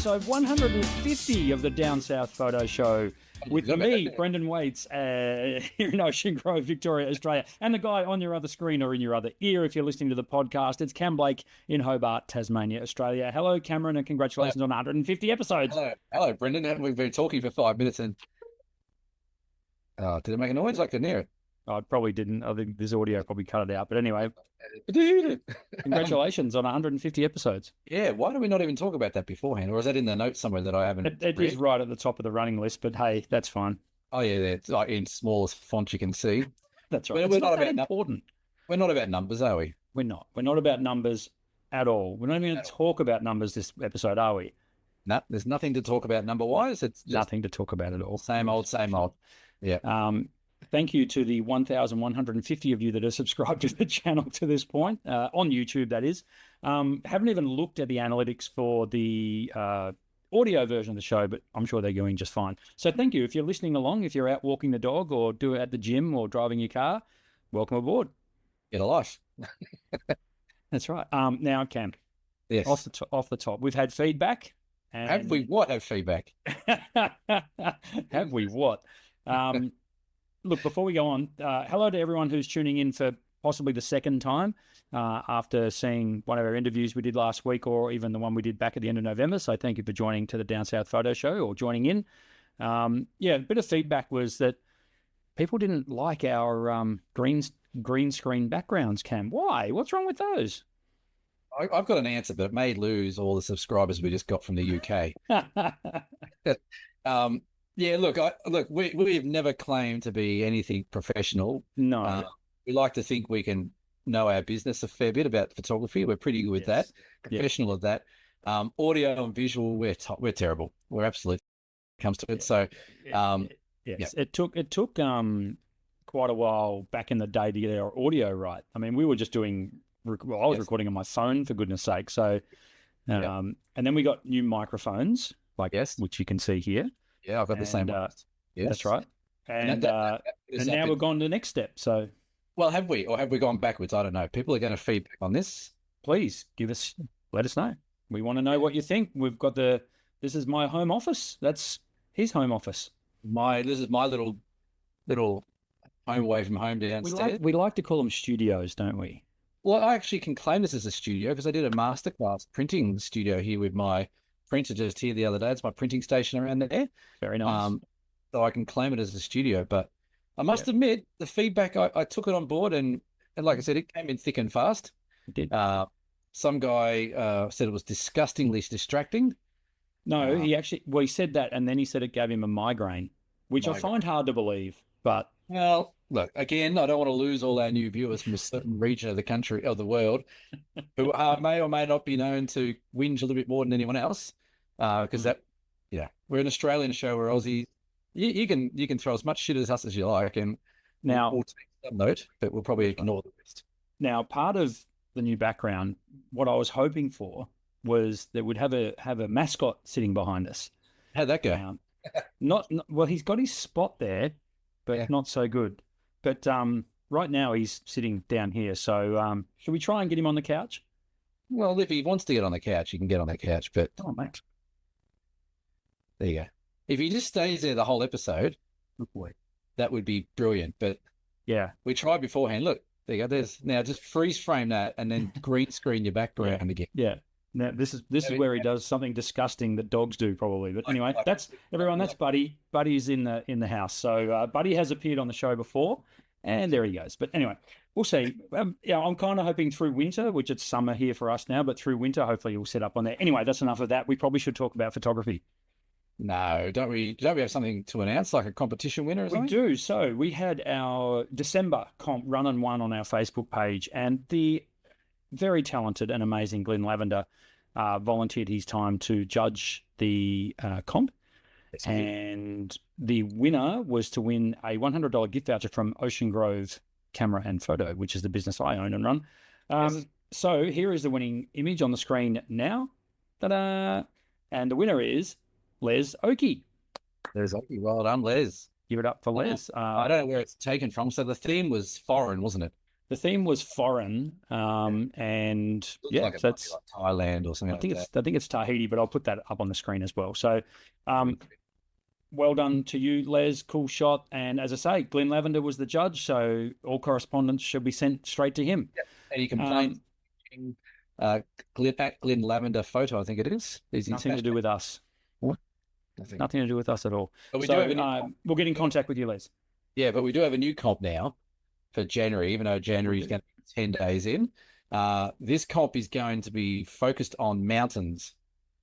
episode 150 of the Down South Photo Show with me, Brendan Waits, here in Ocean Grove, Victoria, Australia, and the guy on your other screen or in your other ear if you're listening to the podcast. It's Cam Blake in Hobart, Tasmania, Australia. Hello, Cameron, and congratulations on 150 episodes. Hello, Brendan. We've been talking for 5 minutes and... did it make a noise? I couldn't hear it. Oh, it probably didn't. I think this audio probably cut it out. But anyway, congratulations on 150 episodes. Yeah, why do we not even talk about that beforehand? Or is that in the notes somewhere that I haven't It is right at the top of the running list, but hey, that's fine. Oh, yeah, it's like in smallest font you can see. That's right. We're not about important. We're not about numbers, are we? We're not. We're not about numbers at all. We're not even going to talk about numbers this episode, are we? No, there's nothing to talk about number-wise. It's just nothing to talk about at all. Same old, same old. Yeah. Thank you to the 1,150 of you that are subscribed to the channel to this point, on YouTube, that is. Haven't even looked at the analytics for the audio version of the show, but I'm sure they're going just fine. So thank you. If you're listening along, if you're out walking the dog or do it at the gym or driving your car, welcome aboard. Get a life. That's right. Now, Cam, yes. Off the top, we've had feedback. And... Have we what? Have feedback? Have we what? Look, before we go on, hello to everyone who's tuning in for possibly the second time after seeing one of our interviews we did last week or even the one we did back at the end of November. So thank you for joining to the Down South Photo Show or joining in. A bit of feedback was that people didn't like our green screen backgrounds, Cam. Why? What's wrong with those? I've got an answer, but it may lose all the subscribers we just got from the UK. Yeah, look, we've never claimed to be anything professional. No. We like to think we can know our business a fair bit about photography. We're pretty good with that, professional at that. Audio and visual, we're terrible. We're absolutely comes to it. So, yes, yeah. It took quite a while back in the day to get our audio right. I mean, we were just doing. I was recording on my phone, for goodness sake. So, and then we got new microphones, which you can see here. Yeah, I've got the same. Yes, that's right. And now we've gone to the next step. So, well, have we, or have we gone backwards? I don't know. People are going to feedback on this. Please let us know. We want to know what you think. We've got this is my home office. That's his home office. This is my little home away from home downstairs. We like to call them studios, don't we? Well, I actually can claim this as a studio because I did a masterclass printing studio here with my printer just here the other day. It's my printing station around there. Very nice. So I can claim it as a studio. But I must admit, the feedback, I took it on board and like I said, it came in thick and fast. It did. Some guy said it was disgustingly distracting. No, he said that and then he said it gave him a migraine, which I find hard to believe. But well, look, again, I don't want to lose all our new viewers from a certain region of the country, of the world, who may or may not be known to whinge a little bit more than anyone else. Because we're an Australian show where Aussie, you can throw as much shit at us as you like, and now we'll take some note, but we'll probably ignore the rest. Now, part of the new background, what I was hoping for was that we'd have a mascot sitting behind us. How'd that go? Well, he's got his spot there, but not so good. But right now he's sitting down here. So should we try and get him on the couch? Well, if he wants to get on the couch, he can get on the couch. But mate. There you go. If he just stays there the whole episode, that would be brilliant. But yeah, we tried beforehand. Look, there you go. Now just freeze frame that and then green screen your background again. Yeah. Now this is where he does something disgusting that dogs do probably. But anyway, that's everyone. That's Buddy. Buddy's in the house. So Buddy has appeared on the show before, and there he goes. But anyway, we'll see. I'm kind of hoping through winter, which it's summer here for us now, but through winter, hopefully he'll set up on there. Anyway, that's enough of that. We probably should talk about photography. No, don't we have something to announce, like a competition winner or something? We do. So we had our December comp run and won on our Facebook page, and the very talented and amazing Glenn Lavender volunteered his time to judge the comp. And the winner was to win a $100 gift voucher from Ocean Grove Camera and Photo, which is the business I own and run. So here is the winning image on the screen now. Ta-da! And the winner is Les Oakey. There's Oakey. Well done, Les. Give it up for Les. I don't know where it's taken from. So the theme was foreign, wasn't it? the theme was foreign, and Looks yeah, like it so might be it's like Thailand or something I like think that. it's Tahiti, but I'll put that up on the screen as well. So, well done to you, Les. Cool shot. And as I say, Glenn Lavender was the judge, so all correspondence should be sent straight to him. Yeah. Any complaints? Um, Uh, Glenn Lavender photo, I think it is. Is his Nothing to do hashtag? with us. What? Nothing. Nothing to do with us at all. But we do have So a new comp. we'll get in contact with you, Les. Yeah, but we do have a new comp now for January, even though January is going to be 10 days in. This comp is going to be focused on mountains.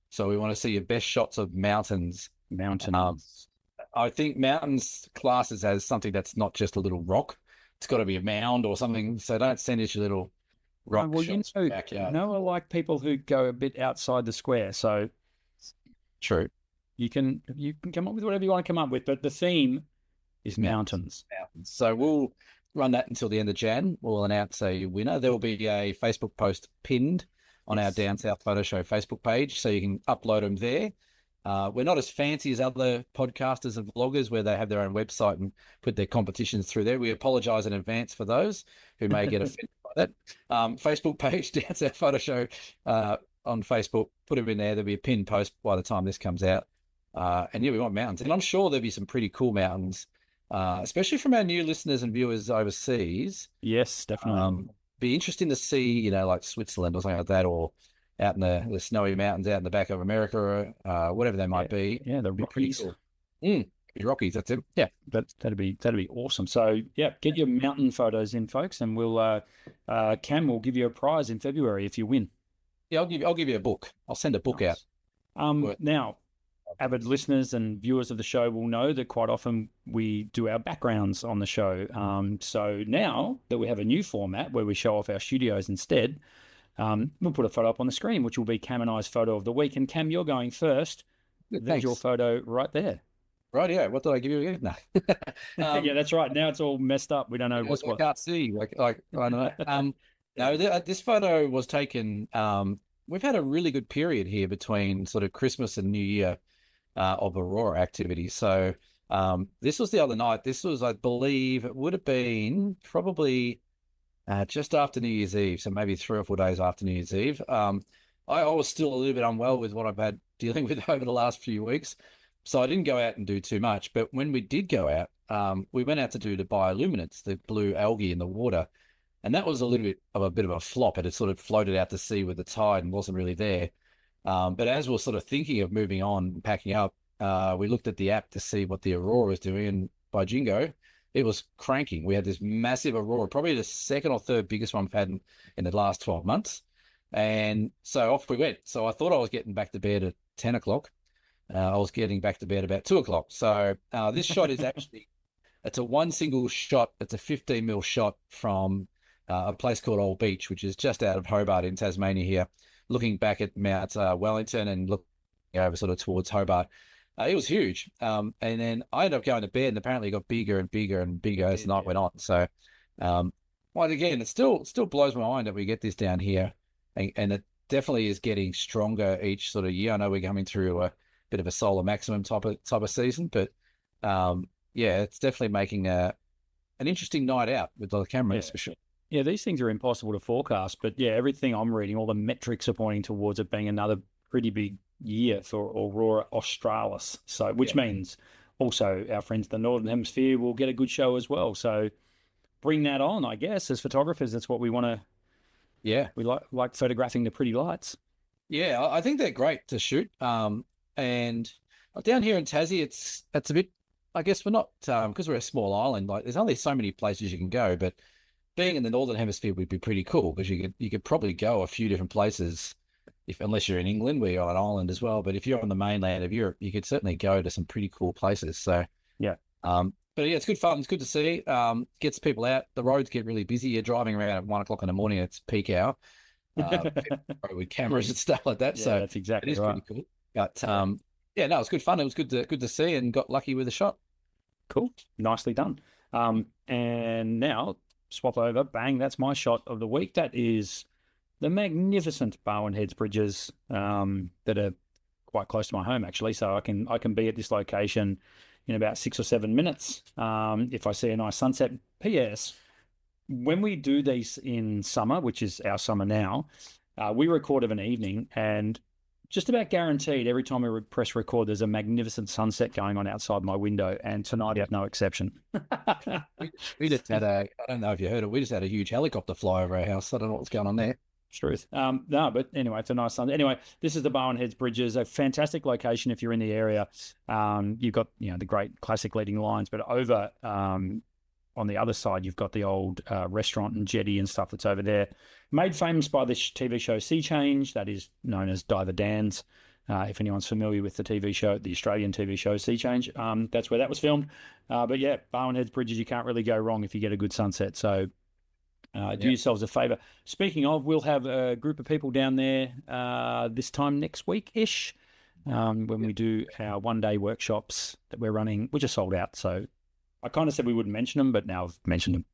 So we want to see your best shots of mountains. Mountains. I think mountains classes as something that's not just a little rock. It's got to be a mound or something. So don't send us your little rock Well, shots you backyard. know, I like people who go a bit outside the square. So True. you can come up with whatever you want to come up with, but the theme is mountains. So we'll run that until the end of Jan. We'll announce a winner. There will be a Facebook post pinned on our Down South Photo Show Facebook page, so you can upload them there. We're not as fancy as other podcasters and vloggers where they have their own website and put their competitions through there. We apologize in advance for those who may get offended by that. Facebook page, Down South Photo Show on Facebook. Put them in there. There'll be a pinned post by the time this comes out. And yeah, we want mountains. And I'm sure there'll be some pretty cool mountains, especially from our new listeners and viewers overseas. Yes, definitely. Be interesting to see, you know, like Switzerland or something like that, or out in the snowy mountains out in the back of America, or whatever they might be. Yeah, the Be pretty Rockies. cool. The Rockies, that's it. Yeah, that'd be awesome. So yeah, get your mountain photos in, folks, and we'll Cam will give you a prize in February if you win. Yeah, I'll give you a book. I'll send a book out. Now, avid listeners and viewers of the show will know that quite often we do our backgrounds on the show. So now that we have a new format where we show off our studios instead, we'll put a photo up on the screen, which will be Cam and I's photo of the week. And Cam, you're going first. There's your photo right there. Right, yeah. What did I give you again? No. Yeah, that's right. Now it's all messed up. We don't know what's what. I can't see. Like I don't know. No, this photo was taken. We've had a really good period here between sort of Christmas and New Year of aurora activity. So this was the other night. This was, I believe, it would have been probably just after New Year's Eve, so maybe 3 or 4 days after New Year's Eve. I was still a little bit unwell with what I've had dealing with over the last few weeks, so I didn't go out and do too much. But when we did go out, we went out to do the bioluminescence, the blue algae in the water, and that was a little bit of a flop. It had sort of floated out to sea with the tide and wasn't really there. But as we were sort of thinking of moving on, packing up, we looked at the app to see what the aurora was doing, and by jingo, it was cranking. We had this massive aurora, probably the second or third biggest one we've had in the last 12 months. And so off we went. So I thought I was getting back to bed at 10 o'clock. I was getting back to bed about 2 o'clock. So this shot is actually, it's a one single shot. It's a 15 mil shot from a place called Old Beach, which is just out of Hobart in Tasmania here, looking back at Mount Wellington and looking over sort of towards Hobart. It was huge. And then I ended up going to bed, and apparently it got bigger and bigger and bigger as the night went on. So, well, again, it still blows my mind that we get this down here, and it definitely is getting stronger each sort of year. I know we're coming through a bit of a solar maximum type of season, but yeah, it's definitely making an interesting night out with the cameras for sure. Yeah, these things are impossible to forecast, but yeah, everything I'm reading, all the metrics are pointing towards it being another pretty big year for Aurora Australis. So, which means also our friends in the Northern Hemisphere will get a good show as well. So, bring that on, I guess. As photographers, that's what we want to. Yeah, we like photographing the pretty lights. Yeah, I think they're great to shoot. And down here in Tassie, it's a bit. I guess we're not because we're a small island. Like, there's only so many places you can go, but being in the Northern Hemisphere would be pretty cool because you could probably go a few different places unless you're in England, where you're on an island as well. But if you're on the mainland of Europe, you could certainly go to some pretty cool places. So yeah. But yeah, it's good fun. It's good to see. Gets people out. The roads get really busy. You're driving around at 1 o'clock in the morning. It's peak hour with cameras and stuff like that. Yeah, so that's exactly it is right. pretty cool. But yeah, no, it's good fun. It was good to see, and got lucky with a shot. Cool, nicely done. And now swap over. Bang! That's my shot of the week. That is the magnificent Barwon Heads bridges that are quite close to my home, actually. So I can be at this location in about 6 or 7 minutes if I see a nice sunset. P.S. when we do these in summer, which is our summer now, we record of an evening, and just about guaranteed every time we press record, there's a magnificent sunset going on outside my window, and tonight is no exception. We just had I don't know if you heard it, we just had a huge helicopter fly over our house. I don't know what's going on there. Truth. No, but anyway, it's a nice sunset. Anyway, this is the Bowen Heads Bridges, a fantastic location if you're in the area. You've got, the great classic leading lines, but over on the other side, you've got the old restaurant and jetty and stuff that's over there. Made famous by this TV show Sea Change, that is known as Diver Dan's. If anyone's familiar with the TV show, the Australian TV show Sea Change, that's where that was filmed. But yeah, Bowen Heads Bridges, you can't really go wrong if you get a good sunset. So do yourselves a favour. Speaking of, we'll have a group of people down there this time next week-ish when we do our one-day workshops that we're running, which are sold out. So I kind of said we wouldn't mention them, but now I've mentioned them.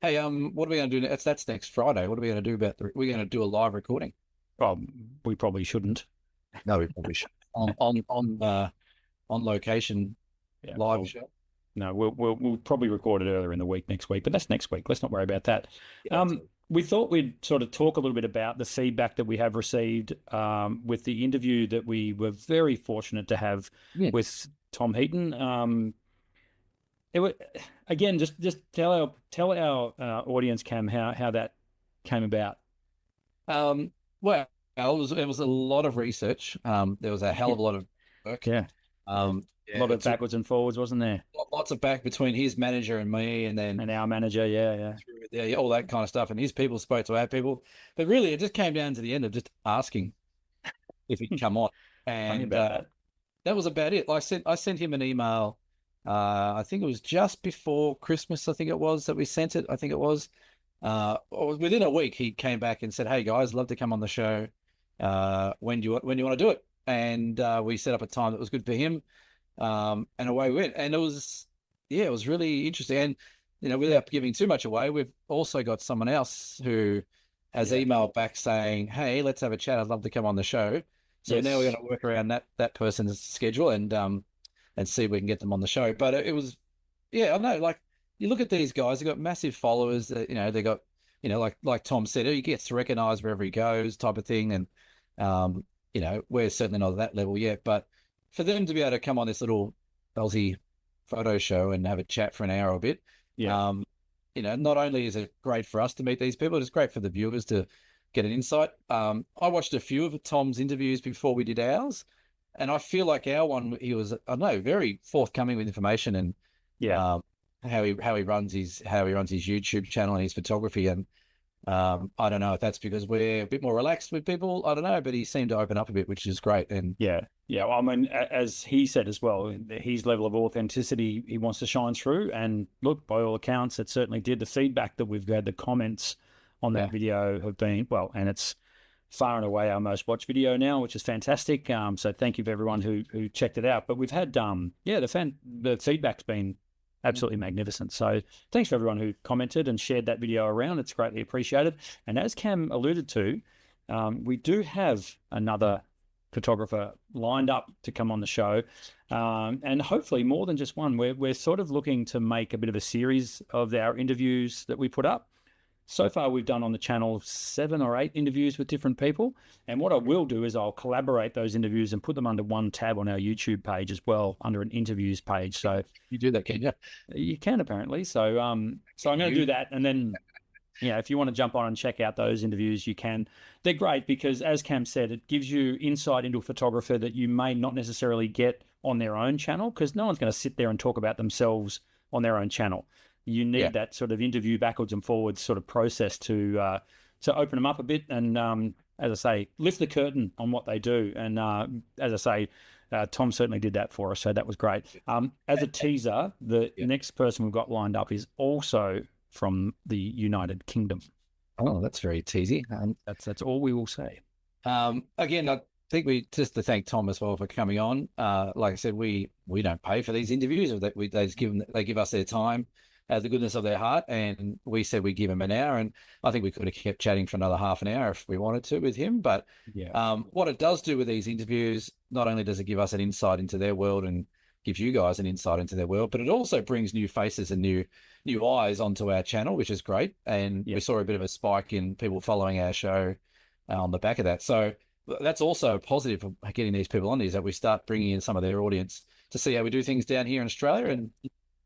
Hey, what are we going to do? That's next Friday. What are we going to do about we're going to do a live recording? Well, we probably shouldn't. No, we probably should. On location, live show. No, we'll probably record it earlier in the week next week, but that's next week. Let's not worry about that. We thought we'd sort of talk a little bit about the feedback that we have received with the interview that we were very fortunate to have with Tom Heaton. It was, again, just tell our audience, Cam, how that came about. Well, it was a lot of research. There was a hell of a lot of work. Yeah. A lot of backwards and forwards, wasn't there? Lots of back between his manager and me, and our manager, yeah, all that kind of stuff. And his people spoke to our people, but really, it just came down to the end of just asking if he'd come on, and that was about it. I sent him an email. I think it was just before Christmas. I think it was that we sent it. I think it was. Within a week, he came back and said, "Hey guys, love to come on the show. When do you want to do it?" And we set up a time that was good for him. And away we went. And it was really interesting. And, without giving too much away, we've also got someone else who has emailed back saying, "Hey, let's have a chat. I'd love to come on the show." So now we're going to work around that person's schedule and see if we can get them on the show. But it was, I know, like, you look at these guys, they've got massive followers that, they got, like Tom said, he gets recognized wherever he goes type of thing. And, we're certainly not at that level yet, but for them to be able to come on this little Aussie photo show and have a chat for an hour or a bit, not only is it great for us to meet these people, it's great for the viewers to get an insight. I watched a few of Tom's interviews before we did ours, and I feel like our one, he was, I don't know, very forthcoming with information and how he runs his YouTube channel and his photography. And I don't know if that's because we're a bit more relaxed with people. I don't know, but he seemed to open up a bit, which is great. And well, I mean, as he said as well, his level of authenticity, he wants to shine through. And look, by all accounts, it certainly did. The feedback that we've had, the comments on that video have been, well, and it's far and away our most watched video now, which is fantastic. So thank you for everyone who checked it out. But we've had, the feedback's been absolutely magnificent. So thanks for everyone who commented and shared that video around. It's greatly appreciated. And as Cam alluded to, we do have another photographer lined up to come on the show, and hopefully more than just one. We're sort of looking to make a bit of a series of our interviews that we put up. So far, we've done on the channel 7 or 8 interviews with different people. And what I will do is I'll collaborate those interviews and put them under one tab on our YouTube page as well, under an interviews page. So you do that, can you? You can, apparently. So I'm going to do that. And then, if you want to jump on and check out those interviews, you can. They're great because, as Cam said, it gives you insight into a photographer that you may not necessarily get on their own channel, because no one's going to sit there and talk about themselves on their own channel. You need that sort of interview backwards and forwards sort of process to open them up a bit and, as I say, lift the curtain on what they do. And as I say, Tom certainly did that for us, so that was great. As a teaser, the next person we've got lined up is also from the United Kingdom. Oh, that's very teasy. That's all we will say. Again, I think just to thank Tom as well for coming on. Like I said, we don't pay for these interviews. They give us their time, the goodness of their heart, and we said we give him an hour, and I think we could have kept chatting for another half an hour if we wanted to with him. But what it does do with these interviews, not only does it give us an insight into their world and gives you guys an insight into their world, but it also brings new faces and new eyes onto our channel, which is great. And we saw a bit of a spike in people following our show on the back of that. So that's also a positive for getting these people on, is that we start bringing in some of their audience to see how we do things down here in Australia.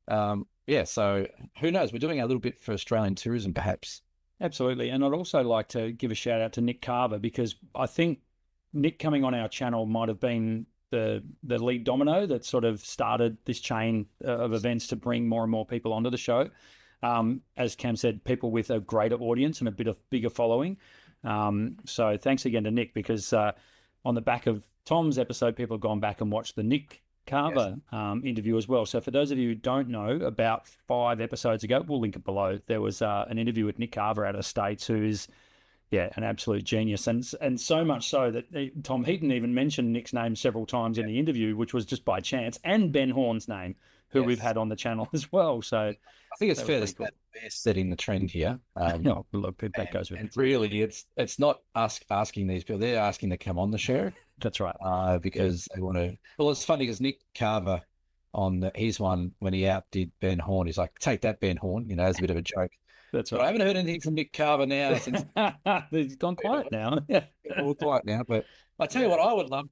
And so who knows? We're doing a little bit for Australian tourism, perhaps. Absolutely. And I'd also like to give a shout out to Nick Carver, because I think Nick coming on our channel might have been the lead domino that sort of started this chain of events to bring more and more people onto the show. As Cam said, people with a greater audience and a bit of bigger following. So thanks again to Nick, because on the back of Tom's episode, people have gone back and watched the Nick Carver interview as well. So for those of you who don't know, about 5 episodes ago, we'll link it below, there was an interview with Nick Carver out of the States, who is an absolute genius, and so much so that Tom Heaton even mentioned Nick's name several times in the interview, which was just by chance, and Ben Horn's name, who we've had on the channel as well. So I think it's fair to say they're setting the trend here. Look, that goes with it. Really, it's not us asking these people; they're asking to come on the show. That's right. Because they want to. Well, it's funny because Nick Carver on his one, when he outdid Ben Horn, he's like, "Take that, Ben Horn," as a bit of a joke. That's right. But I haven't heard anything from Nick Carver now since he's gone quiet now. All quiet now. But I tell you what,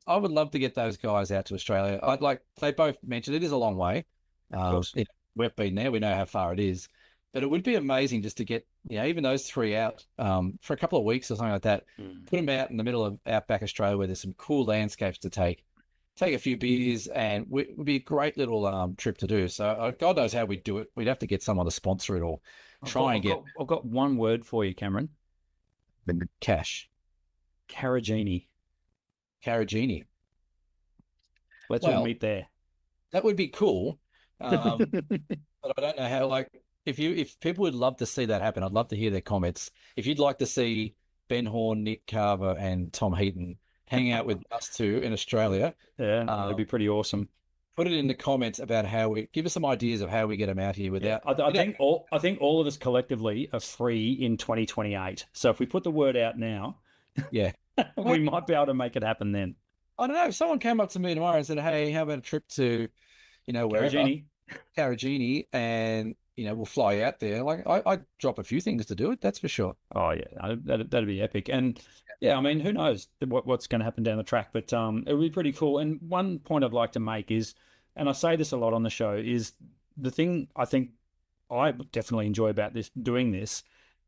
I would love to get those guys out to Australia. They both mentioned it is a long way. We've been there, we know how far it is, but it would be amazing just to get even those 3 out for a couple of weeks or something like that. Put them out in the middle of outback Australia, where there's some cool landscapes to take a few beers, and it would be a great little trip to do. So God knows how we'd do it. We'd have to get someone to sponsor it, or I've got one word for you, Cameron. Cash. Carragini. Let's all meet there. That would be cool. But I don't know how, if people would love to see that happen, I'd love to hear their comments. If you'd like to see Ben Horn, Nick Carver, and Tom Heaton hang out with us two in Australia, that'd be pretty awesome. Put it in the comments about give us some ideas of how we get them out here without. I think all of us collectively are free in 2028. So if we put the word out now, we might be able to make it happen then. I don't know. If someone came up to me tomorrow and said, "Hey, how about a trip to, Carragini, and we'll fly out there," I'd drop a few things to do it. That's for sure. Oh yeah, that'd be epic. And I mean, who knows what's going to happen down the track? But it would be pretty cool. And one point I'd like to make is, and I say this a lot on the show, is the thing I think I definitely enjoy about doing this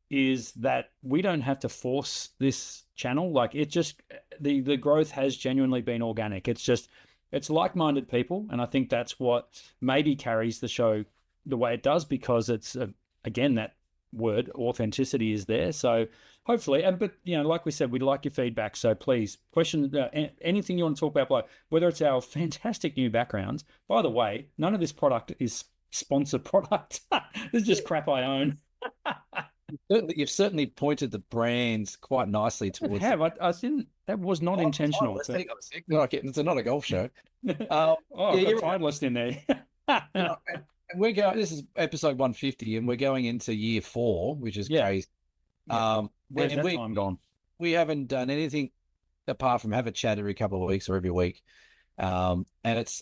is that we don't have to force this channel. Like, it just, the growth has genuinely been organic. It's like-minded people, and I think that's what maybe carries the show the way it does, because it's again, that word authenticity is there. So hopefully, but like we said, we'd like your feedback. So please, anything you want to talk about, like whether it's our fantastic new backgrounds. By the way, none of this product is sponsored product. This is just crap I own. You've certainly pointed the brands quite nicely towards. I didn't. That was not intentional. It's not a golf show. I've got Titleist in there. We're going. This is episode 150, and we're going into year 4, which is crazy. Where's that time gone? We haven't done anything apart from have a chat every couple of weeks or every week. And it's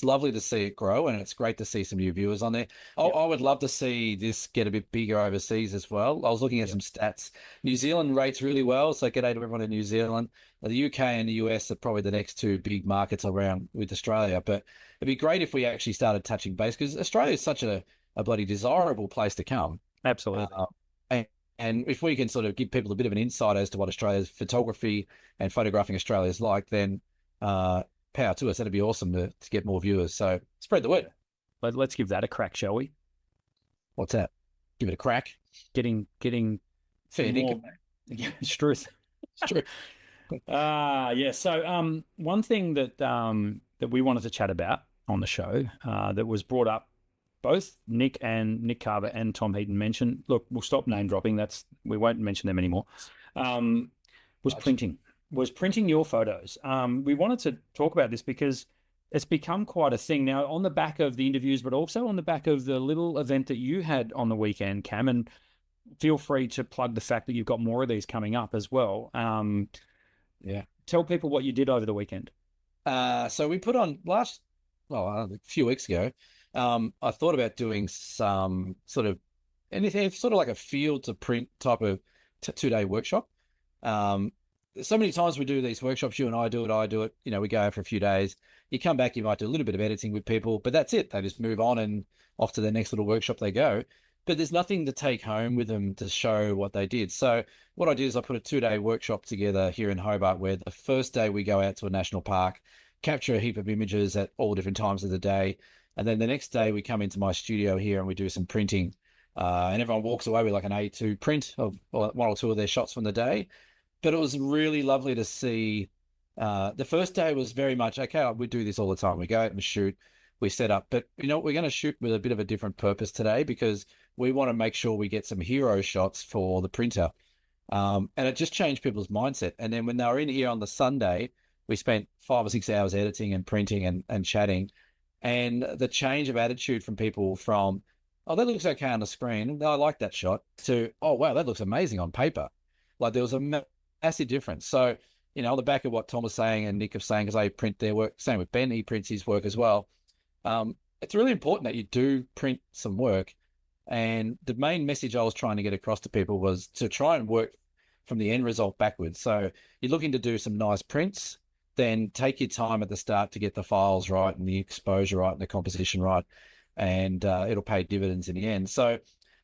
lovely to see it grow, and it's great to see some new viewers on there. I would love to see this get a bit bigger overseas as well. I was looking at some stats. New Zealand rates really well, so g'day to everyone in New Zealand. The UK and the US are probably the next 2 big markets around with Australia, but it'd be great if we actually started touching base, because Australia is such a bloody desirable place to come. Absolutely. And if we can sort of give people a bit of an insight as to what Australia's photography and photographing Australia is like, then power to us. That'd be awesome to get more viewers. So spread the word. Let's give that a crack, shall we? What's that? Give it a crack. Getting fair more... It's truth. So one thing that we wanted to chat about on the show that was brought up, both Nick Carver and Tom Heaton mentioned. Look, we'll stop name dropping. We won't mention them anymore. Was printing your photos. We wanted to talk about this because it's become quite a thing now, on the back of the interviews, but also on the back of the little event that you had on the weekend, Cam. And feel free to plug the fact that you've got more of these coming up as well. Tell people what you did over the weekend. So we put on last well, a few weeks ago, I thought about doing some sort of anything, sort of like a field to print type of 2 day workshop. Um, so many times we do these workshops, you and I do it, we go out for a few days. You come back, you might do a little bit of editing with people, but that's it. They just move on and off to their next little workshop they go. But there's nothing to take home with them to show what they did. So what I did is I put a 2 day workshop together here in Hobart, where the first day we go out to a national park, capture a heap of images at all different times of the day. And then the next day we come into my studio here and we do some printing. And everyone walks away with like an A2 print of one or two of their shots from the day. But it was really lovely to see. The first day was very much, okay, we do this all the time. We go out and shoot, we set up. But you know what? We're going to shoot with a bit of a different purpose today, because we want to make sure we get some hero shots for the printer. And it just changed people's mindset. And then when they were in here on the Sunday, we spent 5 or 6 hours editing and printing and chatting. And the change of attitude from people from, oh, that looks okay on the screen, no, I like that shot, to, oh, wow, that looks amazing on paper. Like there was a massive difference. So, on the back of what Tom was saying and Nick was saying, because they print their work, same with Ben, he prints his work as well. It's really important that you do print some work. And the main message I was trying to get across to people was to try and work from the end result backwards. So you're looking to do some nice prints, then take your time at the start to get the files right and the exposure right and the composition right, and it'll pay dividends in the end. So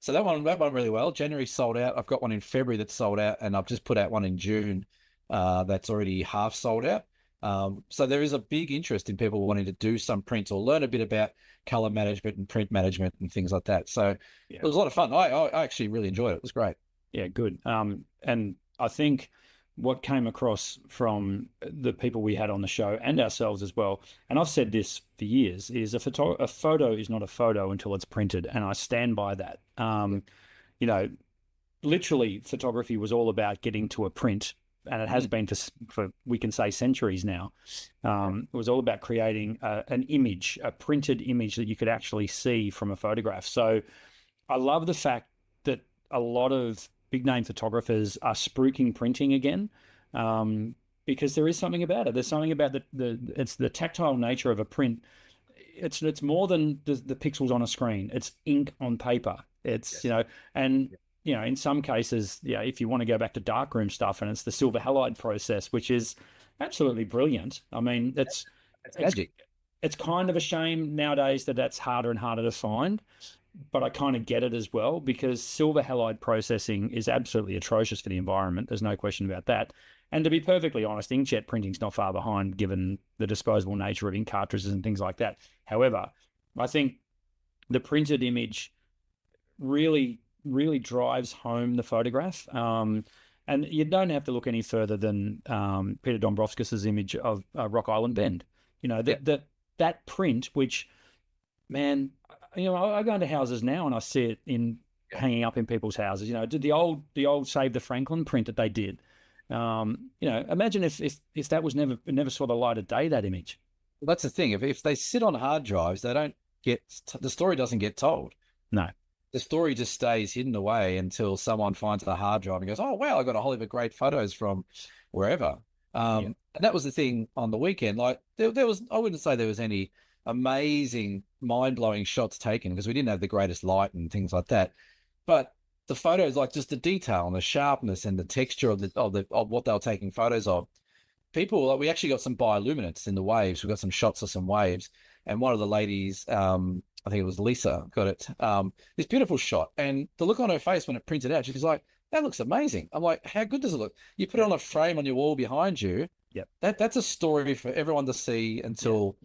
that one really well. January sold out. I've got one in February that's sold out, and I've just put out one in June that's already half sold out. So there is a big interest in people wanting to do some prints or learn a bit about color management and print management and things like that. So It was a lot of fun. I actually really enjoyed it. It was great. Yeah, good. And I think what came across from the people we had on the show and ourselves as well, and I've said this for years, is a photo is not a photo until it's printed, and I stand by that. Literally, photography was all about getting to a print, and it has been for we can say centuries now. It was all about creating an image, a printed image that you could actually see from a photograph. So I love the fact that a lot of big name photographers are spruiking printing again, because there is something about it. There's something about it's the tactile nature of a print. It's more than the pixels on a screen. It's ink on paper. It's, in some cases, if you want to go back to darkroom stuff, and it's the silver halide process, which is absolutely brilliant. I mean, it's magic. It's kind of a shame nowadays that that's harder and harder to find, but I kind of get it as well, because silver halide processing is absolutely atrocious for the environment. There's no question about that. And to be perfectly honest, inkjet printing's not far behind, given the disposable nature of ink cartridges and things like that. However, I think the printed image really, really drives home the photograph. And you don't have to look any further than Peter Dombrovskis's image of Rock Island Bend. That print, which, man, I go into houses now and I see it hanging up in people's houses. The old Save the Franklin print that they did. Imagine if that was never saw the light of day, that image. Well, that's the thing. If they sit on hard drives, they don't the story doesn't get told. No. The story just stays hidden away until someone finds the hard drive and goes, oh, wow, I got a whole heap of great photos from wherever. And that was the thing on the weekend. Like there was, I wouldn't say there was any amazing, mind-blowing shots taken, because we didn't have the greatest light and things like that. But the photos, like just the detail and the sharpness and the texture of what they were taking photos of. People, like, we actually got some bioluminescence in the waves. We got some shots of some waves, and one of the ladies, I think it was Lisa, got it. This beautiful shot, and the look on her face when it printed out, she was like, "That looks amazing." I'm like, "How good does it look?" You put it on a frame on your wall behind you. Yep. That's a story for everyone to see until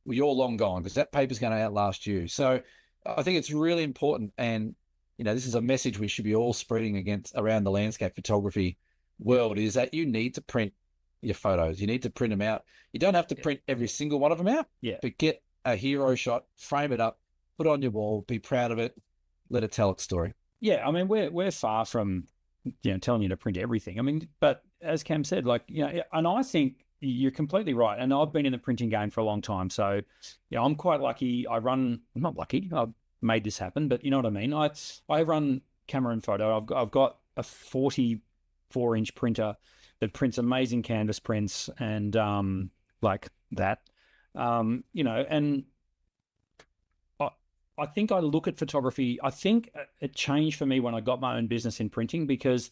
you're long gone, because that paper's going to outlast you. So I think it's really important, and this is a message we should be all spreading around the landscape photography world, is that you need to print your photos. You need to print them out. You don't have to print every single one of them out, but get a hero shot, frame it up, put it on your wall, be proud of it, let it tell its story. Yeah, I mean, we're far from telling you to print everything. I mean, but as Cam said, and I think you're completely right. And I've been in the printing game for a long time, so I'm quite lucky. I'm not lucky. I've made this happen, but you know what I mean. I run camera and photo. I've got a 44-inch printer that prints amazing canvas prints and like that. You know, and I, I think I look at photography. I think it changed for me when I got my own business in printing, because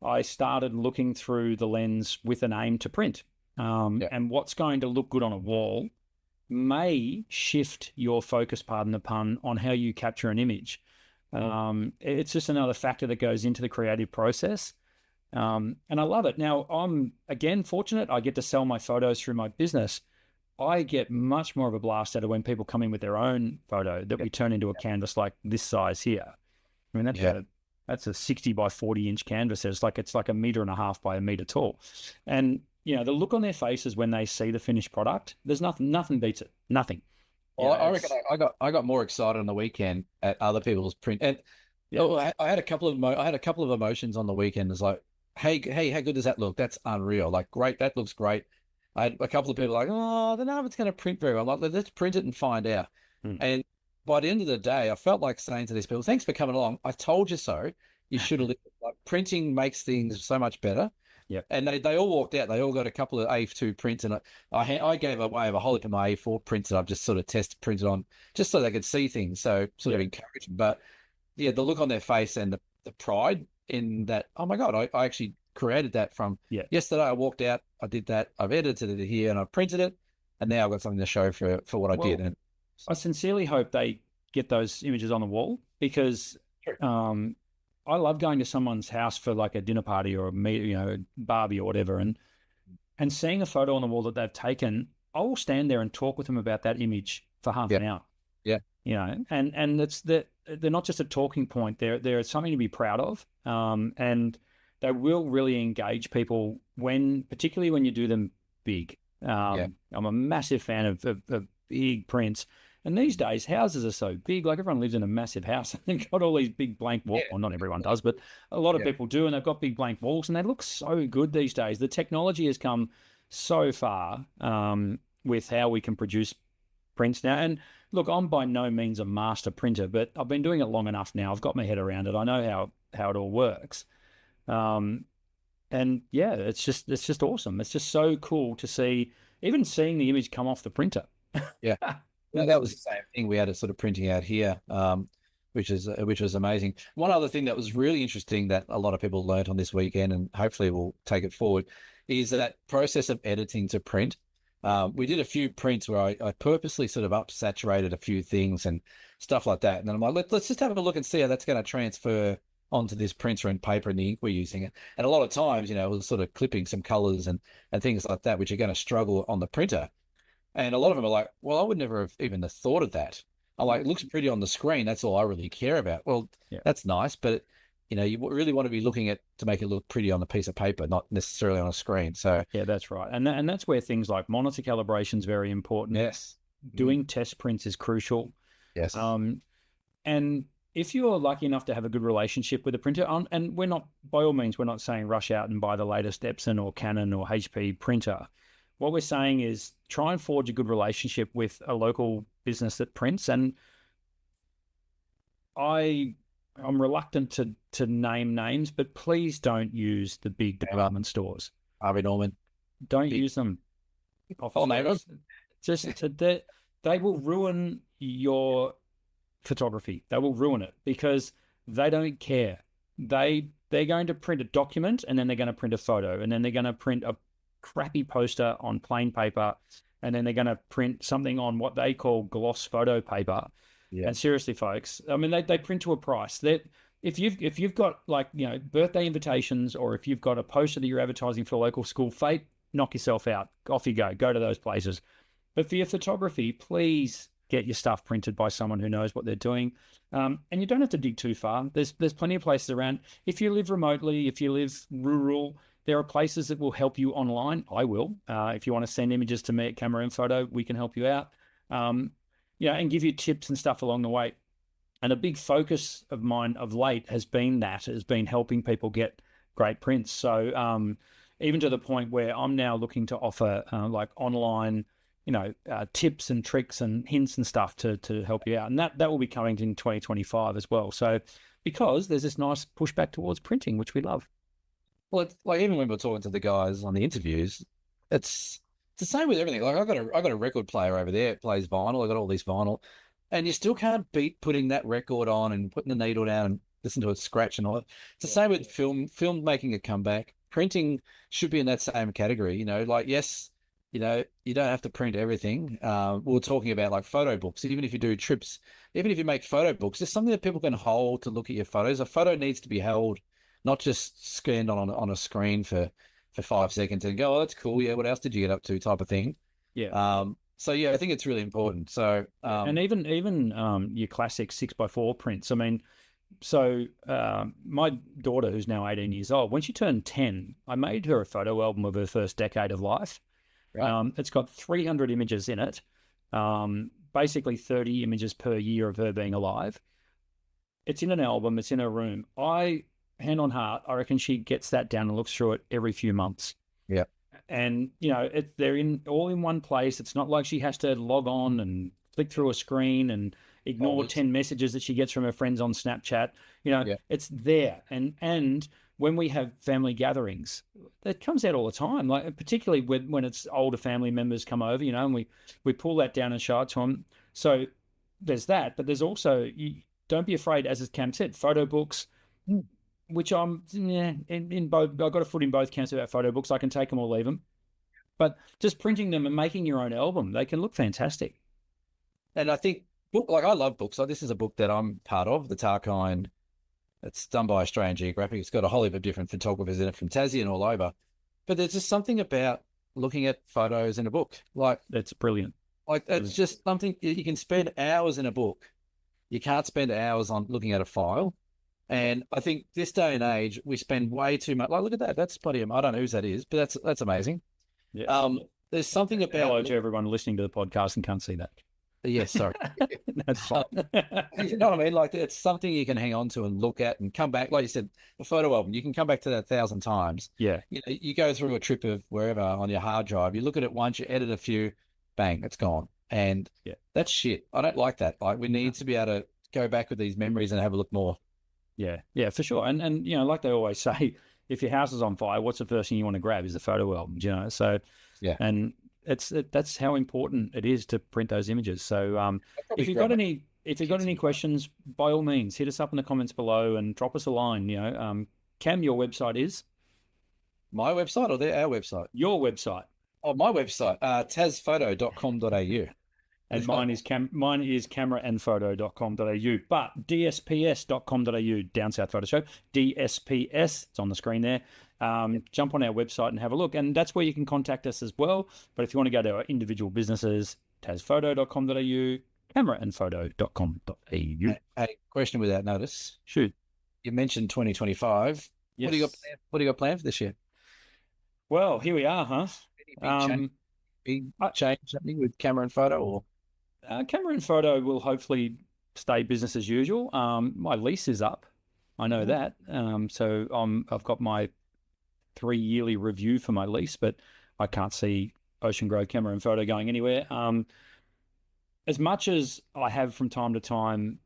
I started looking through the lens with an aim to print. Yeah. And what's going to look good on a wall may shift your focus, pardon the pun, on how you capture an image. It's just another factor that goes into the creative process. And I love it. Now, I'm again fortunate. I get to sell my photos through my business. I get much more of a blast out of when people come in with their own photo that we turn into a canvas like this size here. I mean, that's a 60 by 40-inch canvas. It's like a meter and a half by a meter tall. And you know, the look on their faces when they see the finished product, there's nothing beats it. Nothing. You Well, know, I reckon I got more excited on the weekend at other people's print, and I had a couple of emotions on the weekend. It's like, hey, how good does that look? That's unreal. Like, great, that looks great. I had a couple of people like, oh, I don't know if it's going to print very well. I'm like, let's print it and find out. And by the end of the day, I felt like saying to these people, thanks for coming along. I told you so. You should have. Like, printing makes things so much better. Yep. And they all walked out. They all got a couple of A2 prints, and I gave away a whole heap of my A4 prints that I've just sort of printed on, just so they could see things. So sort of encourage them. But yeah, the look on their face and the pride in that. Oh my God, I actually created that from yesterday. I walked out, I did that, I've edited it here, and I printed it, and now I've got something to show for what I did. And I sincerely hope they get those images on the wall, because I love going to someone's house for like a dinner party or a barbie or whatever, and seeing a photo on the wall that they've taken. I will stand there and talk with them about that image for half an hour. Yeah, you know, and it's that they're not just a talking point. They're something to be proud of, and they will really engage people particularly when you do them big. I'm a massive fan of big prints. And these days, houses are so big. Like, everyone lives in a massive house, and they've got all these big blank walls. Well, not everyone does, but a lot of people do, and they've got big blank walls, and they look so good these days. The technology has come so far with how we can produce prints now. And look, I'm by no means a master printer, but I've been doing it long enough now. I've got my head around it. I know how it all works. And yeah, it's just awesome. It's just so cool to see, even seeing the image come off the printer. Yeah. No, that was the same thing we had it sort of printing out here, which was amazing. One other thing that was really interesting that a lot of people learned on this weekend, and hopefully we'll take it forward, is that process of editing to print. We did a few prints where I purposely sort of saturated a few things and stuff like that. And then I'm like, let's just have a look and see how that's going to transfer onto this printer and paper and the ink we're using. And a lot of times, it was sort of clipping some colors and things like that, which are going to struggle on the printer. And a lot of them are like, well, I would never have even thought of that. I'm like, it looks pretty on the screen. That's all I really care about. Well, that's nice, but you really want to be looking at to make it look pretty on a piece of paper, not necessarily on a screen. So yeah, that's right. And that's where things like monitor calibration is very important. Yes. Doing test prints is crucial. Yes. And if you're lucky enough to have a good relationship with a printer, and by all means, we're not saying rush out and buy the latest Epson or Canon or HP printer. What we're saying is try and forge a good relationship with a local business that prints. And I'm reluctant to name names, but please don't use the big department stores. Harvey Norman. Don't use them. I'll name them. Just they will ruin your photography. They will ruin it because they don't care. They're going to print a document, and then they're going to print a photo, and then they're going to print a crappy poster on plain paper, and then they're going to print something on what they call gloss photo paper. Yeah. And seriously, folks, I mean, they print to a price. That if you've got birthday invitations, or if you've got a poster that you're advertising for a local school, fate, knock yourself out. Off you go to those places. But for your photography, please get your stuff printed by someone who knows what they're doing. And you don't have to dig too far. There's plenty of places around. If you live remotely, if you live rural, there are places that will help you online. I will. If you want to send images to me at Camera and Photo, we can help you out. And give you tips and stuff along the way. And a big focus of mine of late has been helping people get great prints. So even to the point where I'm now looking to offer like online, tips and tricks and hints and stuff to help you out. And that will be coming in 2025 as well. So because there's this nice pushback towards printing, which we love. Well, it's like, even when we're talking to the guys on the interviews, it's the same with everything. Like I got a record player over there. It plays vinyl. I got all this vinyl, and you still can't beat putting that record on and putting the needle down and listen to it scratch and all that. It's the same with film making a comeback. Printing should be in that same category. Like, yes, you don't have to print everything. We were talking about like photo books. Even if you do trips, even if you make photo books, there's something that people can hold to look at your photos. A photo needs to be held, not just scanned on a screen for 5 seconds and go, oh, that's cool. Yeah, what else did you get up to? Type of thing. Yeah. So yeah, I think it's really important. So and even your classic 6x4 prints. I mean, so my daughter, who's now 18 years old, when she turned 10, I made her a photo album of her first decade of life. right. It's got 300 images in it, basically 30 images per year of her being alive. It's in an album. It's in her room. Hand on heart, I reckon she gets that down and looks through it every few months. Yeah. And they're all in one place. It's not like she has to log on and flick through a screen and ignore 10 messages that she gets from her friends on Snapchat. Yeah. It's there. And when we have family gatherings, that comes out all the time. Like particularly when it's older family members come over, and we pull that down and show it to them. So there's that, but there's also, don't be afraid, as Cam said, photo books. Which in both. I've got a foot in both camps about photo books. I can take them or leave them, but just printing them and making your own album, they can look fantastic. And I think I love books. Like this is a book that I'm part of, the Tarkine. It's done by Australian Geographic. It's got a whole heap of different photographers in it from Tassie and all over. But there's just something about looking at photos in a book. Like that's brilliant. Like that's just something you can spend hours in a book. You can't spend hours on looking at a file. And I think this day and age, we spend way too much. Like, look at that. That's bloody. I don't know whose that is, but that's amazing. Yeah. There's something about. Hello to everyone listening to the podcast and can't see that. Yes, sorry. That's fine. You know what I mean? Like, it's something you can hang on to and look at and come back. Like you said, a photo album, you can come back to that 1,000 times. Yeah. You go through a trip of wherever on your hard drive, you look at it once, you edit a few, bang, it's gone. And that's shit. I don't like that. Like, we need to be able to go back with these memories and have a look more. Yeah, for sure. And like they always say, if your house is on fire, what's the first thing you want to grab is the photo album, So and that's how important it is to print those images. So if you've got any questions, by all means, hit us up in the comments below and drop us a line. Cam, your website is my website or our website? Your website. Oh, my website, tazphoto.com.au. And mine is cameraandphoto.com.au, but dsps.com.au, Down South Photo Show, DSPS, it's on the screen there. Jump on our website and have a look. And that's where you can contact us as well. But if you want to go to our individual businesses, tazphoto.com.au, cameraandphoto.com.au. Hey, question without notice. Shoot. You mentioned 2025. Yes. What do you got planned for this year? Well, here we are, huh? Big change happening with camera and photo, or camera and photo will hopefully stay business as usual. My lease is up, I know that. So I've got my 3-yearly review for my lease, but I can't see Ocean Grove Camera and Photo going anywhere. As much as I have from time to time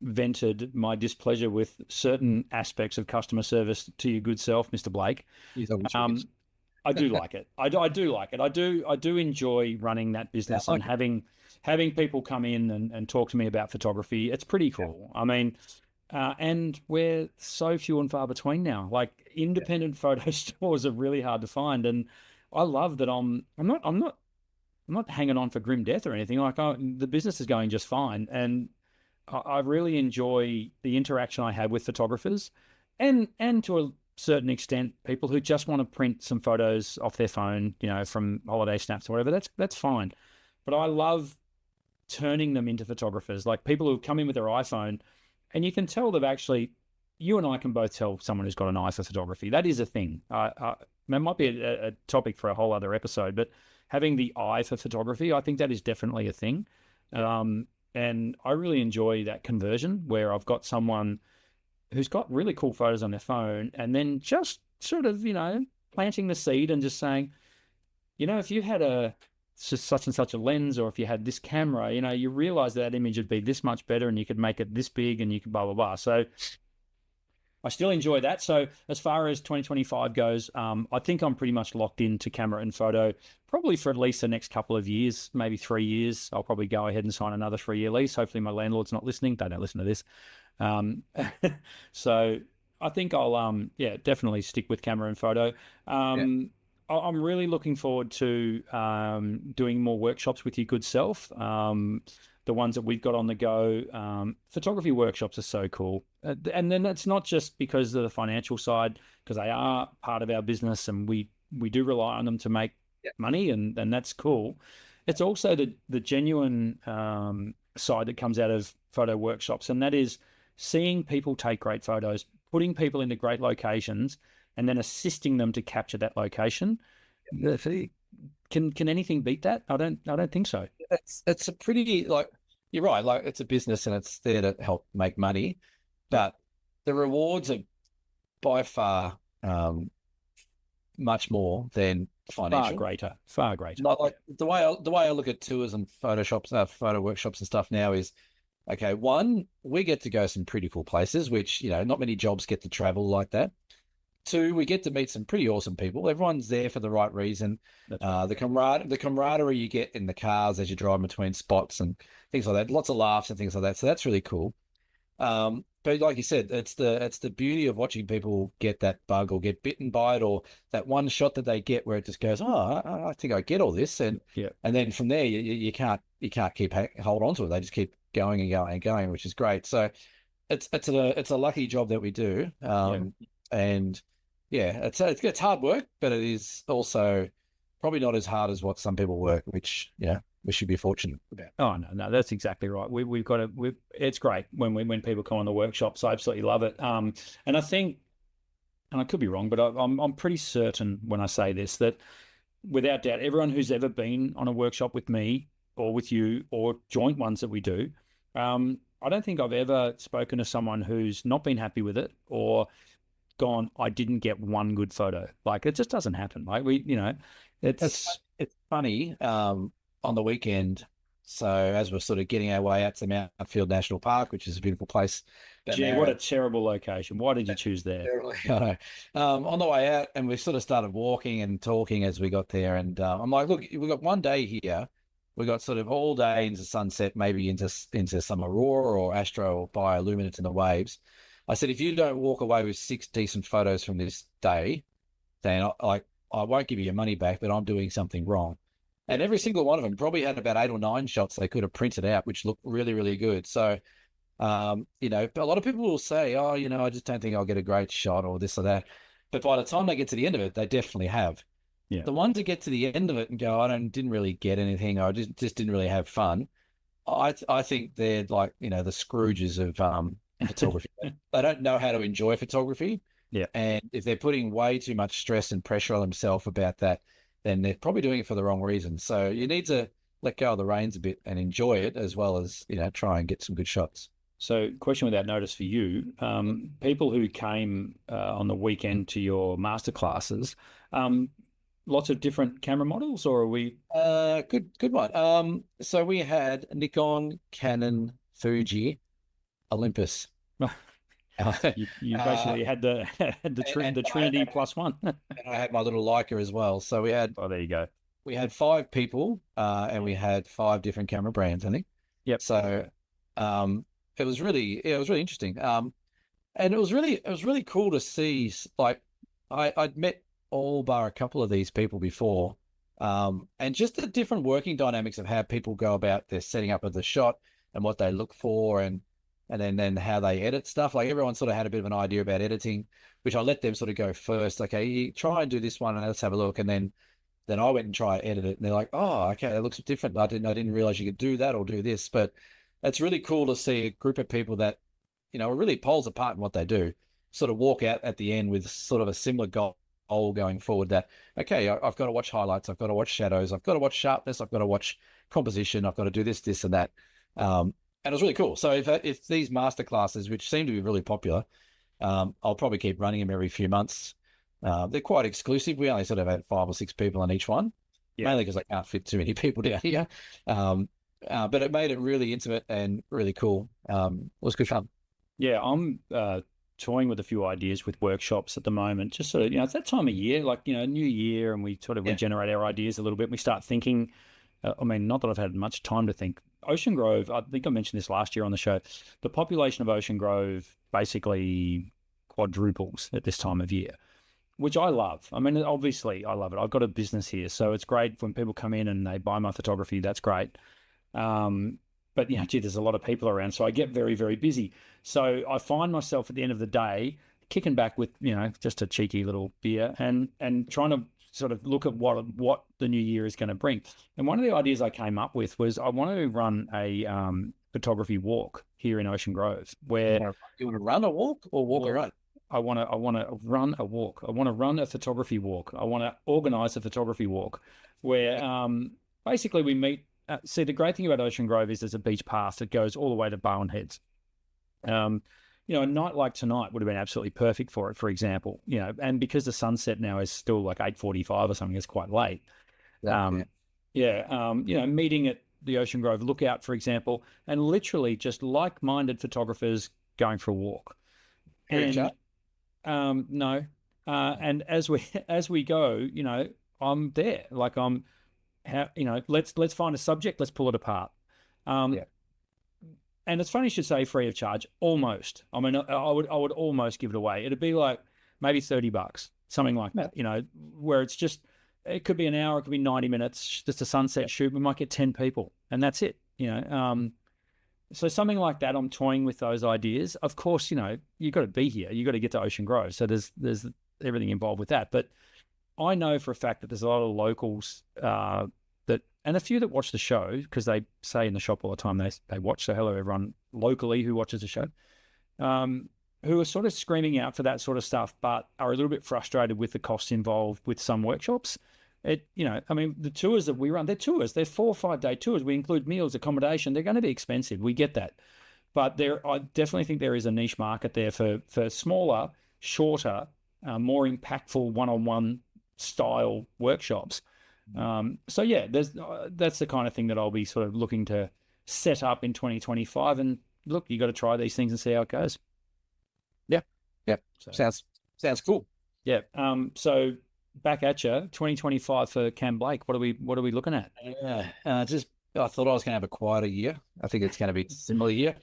vented my displeasure with certain aspects of customer service to your good self, Mr. Blake. I do like it. I do like it. I do enjoy running that business and having people come in and talk to me about photography. It's pretty cool. I mean, and we're so few and far between now. Like independent photo stores are really hard to find, and I love that I'm not hanging on for grim death or anything. Like the business is going just fine, and I really enjoy the interaction I have with photographers, and to a certain extent, people who just want to print some photos off their phone, from holiday snaps or whatever. That's fine. But I love turning them into photographers, like people who come in with their iPhone, and you can tell you and I can both tell someone who's got an eye for photography. That is a thing. It might be a topic for a whole other episode, but having the eye for photography, I think that is definitely a thing. And I really enjoy that conversion where I've got someone who's got really cool photos on their phone and then just sort of, planting the seed and just saying, if you had such and such a lens, or if you had this camera, you realize that image would be this much better and you could make it this big and you could blah, blah, blah. So I still enjoy that. So as far as 2025 goes, I think I'm pretty much locked into camera and photo, probably for at least the next couple of years, maybe 3 years. I'll probably go ahead and sign another 3-year lease. Hopefully my landlord's not listening. They don't listen to this. Um, so I think I'll, yeah, definitely stick with camera and photo. Yeah. I'm really looking forward to doing more workshops with your good self. The ones that we've got on the go. Photography workshops are so cool. And then it's not just because of the financial side, because they are part of our business and we do rely on them to make money, and that's cool. It's also the genuine side that comes out of photo workshops, and that is seeing people take great photos, putting people into great locations, and then assisting them to capture that location. Can anything beat that? I don't think so. It's a pretty, like, you're right, like it's a business and it's there to help make money, but the rewards are by far much more than financial. Far greater. Not like the way I look at tours and photo workshops and stuff now is, okay, one, we get to go some pretty cool places, which, you know, not many jobs get to travel like that. Two, we get to meet some pretty awesome people. Everyone's there for the right reason. Right. The camaraderie you get in the cars as you drive between spots and things like that. Lots of laughs and things like that. So that's really cool. But like you said, it's the beauty of watching people get that bug or get bitten by it, or that one shot that they get where it just goes, oh, I think I get all this, and then from there you can't keep hold on to it. They just keep going and going and going, which is great. So it's a lucky job that we do. And yeah, it's hard work, but it is also probably not as hard as what some people work, which we should be fortunate about. Oh no, that's exactly right. We've got to. It's great when people come on the workshops. I absolutely love it. And I think, and I could be wrong, but I'm pretty certain when I say this that without doubt, everyone who's ever been on a workshop with me or with you or joint ones that we do, I don't think I've ever spoken to someone who's not been happy with it or gone, I didn't get one good photo. Like, it just doesn't happen. Like, it's funny. On the weekend, so as we're sort of getting our way out to Mountfield National Park, which is a beautiful place. Gee, what a terrible location. Why did you choose there? I know. On the way out, and we sort of started walking and talking as we got there, and I'm like, look, we've got one day here. We got sort of all day into sunset, maybe into some aurora or astro or bioluminescence in the waves. I said, if you don't walk away with 6 decent photos from this day, then I won't give you your money back, but I'm doing something wrong. And every single one of them probably had about 8 or 9 shots they could have printed out, which looked really, really good. So, a lot of people will say, oh, I just don't think I'll get a great shot or this or that. But by the time they get to the end of it, they definitely have. Yeah. The ones that get to the end of it and go, didn't really get anything, or I just didn't really have fun. I think they're like, the Scrooges of photography. They don't know how to enjoy photography. Yeah. And if they're putting way too much stress and pressure on themselves about that, then they're probably doing it for the wrong reason. So you need to let go of the reins a bit and enjoy it, as well as, try and get some good shots. So, question without notice for you, people who came on the weekend to your masterclasses, lots of different camera models, or are we? Good one. So we had Nikon, Canon, Fuji, Olympus. You basically had the Trinity plus one. And I had my little Leica as well. So we had. Oh, there you go. We had 5 people, and we had 5 different camera brands, I think. Yep. So, it was really interesting. And it was really cool to see. Like, I'd met all bar a couple of these people before, and just the different working dynamics of how people go about their setting up of the shot and what they look for, and then how they edit stuff. Like, everyone sort of had a bit of an idea about editing, which I let them sort of go first. Okay, you try and do this one and let's have a look. And then I went and tried to edit it, and they're like, oh, okay, that looks different. I didn't realize you could do that or do this. But it's really cool to see a group of people that, are really poles apart in what they do, sort of walk out at the end with sort of a similar goal going forward, that, okay, I've got to watch highlights, I've got to watch shadows, I've got to watch sharpness, I've got to watch composition, I've got to do this and that. And it was really cool. So if these master classes, which seem to be really popular, I'll probably keep running them every few months. They're quite exclusive. We only sort of had 5 or 6 people on each one, mainly because I can't fit too many people down here. But it made it really intimate and really cool. It was good fun. Yeah, I'm toying with a few ideas with workshops at the moment. Just sort of, it's that time of year, like, new year, and we sort of regenerate our ideas a little bit. And we start thinking, I mean, not that I've had much time to think. Ocean Grove, I think I mentioned this last year on the show, the population of Ocean Grove basically quadruples at this time of year, which I love. I mean, obviously I love it. I've got a business here, so it's great when people come in and they buy my photography. That's great. But gee, there's a lot of people around, so I get very, very busy. So I find myself at the end of the day kicking back with, just a cheeky little beer and trying to sort of look at what the new year is going to bring. And one of the ideas I came up with was I want to run a photography walk here in Ocean Grove. Where you want to run a walk or walk a run? I want to run a walk. I want to run a photography walk. I want to organise a photography walk where basically we meet. See, the great thing about Ocean Grove is there's a beach path that goes all the way to Bowen Heads. A night like tonight would have been absolutely perfect for it, for example. And because the sunset now is still like 8:45 or something, it's quite late. Meeting at the Ocean Grove Lookout, for example, and literally just like-minded photographers going for a walk. No. And as we go, I'm there. Like let's find a subject, let's pull it apart. And it's funny you should say free of charge, almost. I mean, I would almost give it away. It'd be like maybe $30, something like that, where it's just, it could be an hour, it could be 90 minutes, just a sunset shoot. We might get 10 people and that's it, So something like that, I'm toying with those ideas. Of course, you've got to be here. You've got to get to Ocean Grove. So there's everything involved with that. But I know for a fact that there's a lot of locals and a few that watch the show, because they say in the shop all the time they watch. So hello, everyone locally who watches the show, who are sort of screaming out for that sort of stuff, but are a little bit frustrated with the costs involved with some workshops. I mean, the tours that we run, they're 4 or 5 day tours. We include meals, accommodation. They're going to be expensive. We get that. But I definitely think there is a niche market there for smaller, shorter, more impactful one-on-one style workshops. That's the kind of thing that I'll be sort of looking to set up in 2025. And look, you got to try these things and see how it goes. Yeah. So, sounds cool. Yeah. So back at you, 2025 for Cam Blake. What are we looking at? I thought I was going to have a quieter year. I think it's going to be a similar year.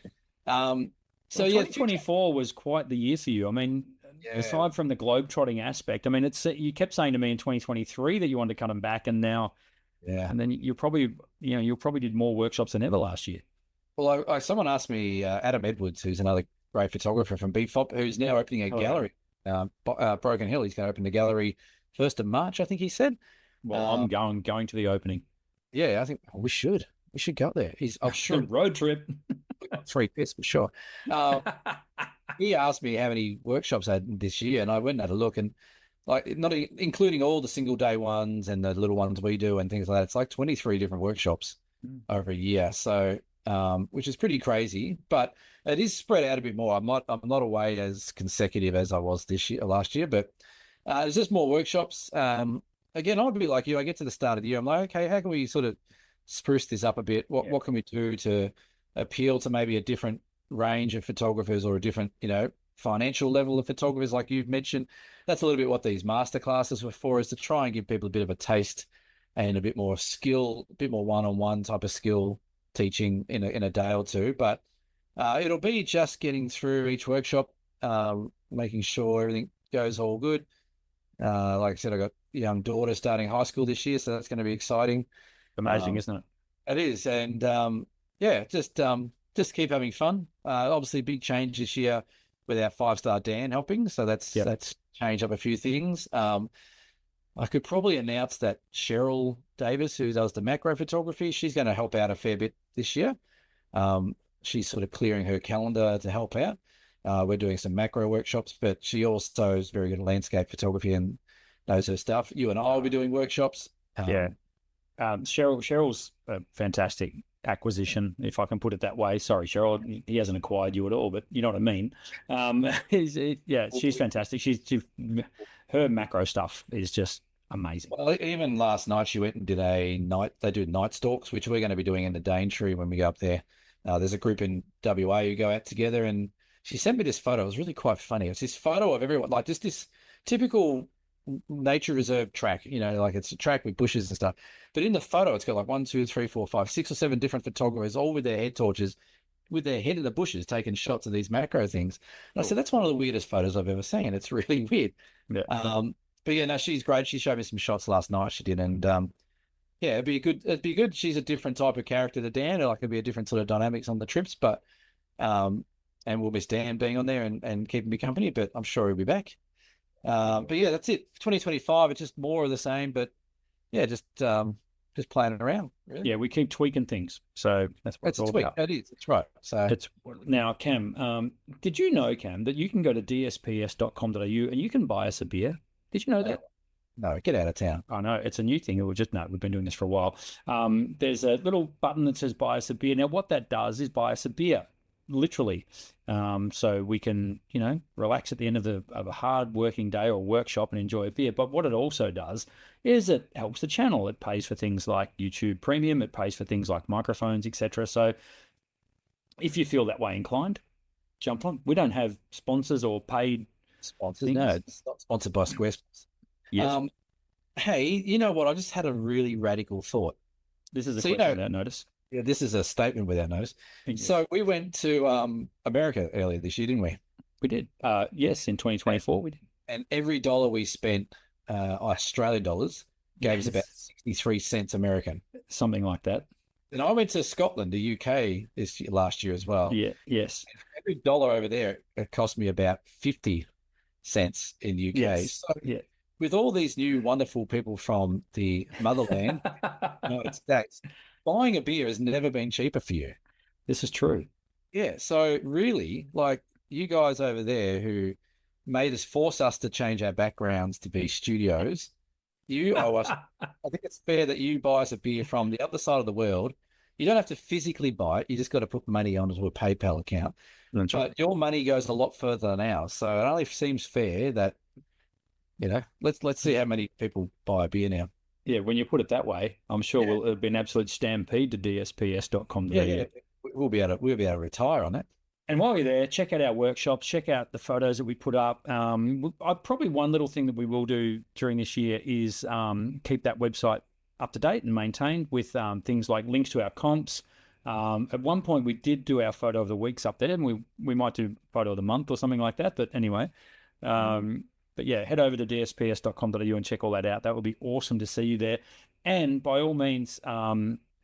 2024 was quite the year for you. I mean, aside from the globe-trotting aspect, I mean, you kept saying to me in 2023 that you wanted to cut them back, and now, and then you probably did more workshops than ever last year. Well, someone asked me, Adam Edwards, who's another great photographer from BFOP, who's now opening a gallery, Broken Hill. He's going to open the gallery 1st of March, I think he said. Well, I'm going to the opening. Yeah, I think we should go there. I'm sure road trip. 3 pits for sure. He asked me how many workshops I had this year, and I went and had a look, and like not including all the single day ones and the little ones we do and things like that. It's like 23 different workshops over a year. So, which is pretty crazy, but it is spread out a bit more. I'm not away as consecutive as I was last year, but there's just more workshops. Again, I'd be like you. I get to the start of the year, I'm like, okay, how can we sort of spruce this up a bit? What can we do to appeal to maybe a different range of photographers or a different, financial level of photographers, like you've mentioned? That's a little bit what these masterclasses were for, is to try and give people a bit of a taste and a bit more skill, a bit more one-on-one type of skill teaching in a day or two. But it'll be just getting through each workshop, making sure everything goes all good. Like I said, I got a young daughter starting high school this year, so that's going to be exciting. Amazing, isn't it? It is. And just keep having fun. Obviously, big change this year with our 5-star Dan helping. So that's changed up a few things. I could probably announce that Cheryl Davis, who does the macro photography, she's going to help out a fair bit this year. She's sort of clearing her calendar to help out. We're doing some macro workshops, but she also is very good at landscape photography and knows her stuff. You and I will be doing workshops. Cheryl's a fantastic acquisition, if I can put it that way. Sorry, Cheryl, he hasn't acquired you at all, but you know what I mean. She's fantastic. Her macro stuff is just amazing. Well, even last night she went and did they do night stalks, which we're going to be doing in the Daintree when we go up there. There's a group in WA who go out together, and she sent me this photo. It was really quite funny. It's this photo of everyone, like just this typical nature reserve track, like it's a track with bushes and stuff. But in the photo, it's got like 1, 2, 3, 4, 5, 6 or 7 different photographers, all with their head torches, with their head in the bushes, taking shots of these macro things. And I said, that's one of the weirdest photos I've ever seen. It's really weird. Yeah. But yeah, no, she's great. She showed me some shots last night. She did, and yeah, it'd be good. It'd be good. She's a different type of character to Dan. Like it'd be a different sort of dynamics on the trips, but and we'll miss Dan being on there and keeping me company. But I'm sure he'll be back. But yeah, that's it. 2025. It's just more of the same. But yeah, just playing around. Really. Yeah, we keep tweaking things. So that's what it's all about. It is. That's right. So it's now, Cam. Did you know, Cam, that you can go to dsps.com.au and you can buy us a beer? Did you know that? No, get out of town. I know it's a new thing. We've been doing this for a while. There's a little button that says buy us a beer. Now, what that does is buy us a beer, literally. So we can, relax at the end of a hard working day or workshop and enjoy a beer. But what it also does is it helps the channel. It pays for things like YouTube Premium. It pays for things like microphones, etc. So if you feel that way inclined, jump on. We don't have sponsors or paid sponsors. No, it's not sponsored by Squarespace. Yes. Hey, you know what? I just had a really radical thought. This is a question without notice. Yeah, this is a statement without notice. Yes. So we went to America earlier this year, didn't we? We did. Yes, in 2024 we did. And every dollar we spent, Australian dollars, gave us about 63 cents American. Something like that. And I went to Scotland, the UK, last year as well. Yeah. Yes. And every dollar over there, it cost me about 50 cents in the UK. Yes. So yeah. With all these new wonderful people from the motherland, United States, buying a beer has never been cheaper for you. This is true. Yeah. So really, like you guys over there who force us to change our backgrounds to be studios, you owe us. I think it's fair that you buy us a beer from the other side of the world. You don't have to physically buy it. You just got to put money onto a PayPal account. That's right. But your money goes a lot further than ours. So it only seems fair that, let's see how many people buy a beer now. Yeah, when you put it that way, I'm sure it'll be an absolute stampede to dsps.com. Yeah. We'll be able to retire on that. And while you're there, check out our workshops, check out the photos that we put up. Probably one little thing that we will do during this year is keep that website up to date and maintained with things like links to our comps. At one point, we did do our photo of the weeks up there, and we might do photo of the month or something like that. But anyway, but yeah, head over to dsps.com.au and check all that out. That would be awesome to see you there. And by all means,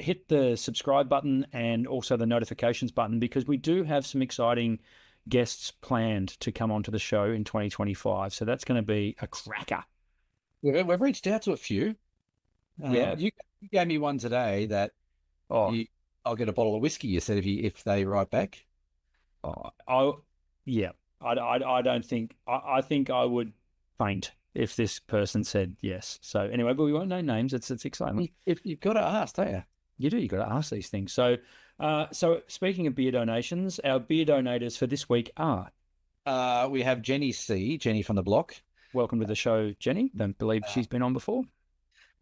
hit the subscribe button and also the notifications button, because we do have some exciting guests planned to come onto the show in 2025. So that's going to be a cracker. We've reached out to a few. Yeah, you gave me one today that I'll get a bottle of whiskey. You said if they write back. I don't think I think I would faint if this person said yes. So anyway, but we won't know names. It's exciting. If you've got to ask, don't you? You do. You've got to ask these things. So, so speaking of beer donations, our beer donators for this week are. We have Jenny from the block. Welcome to the show, Jenny. Don't believe she's been on before.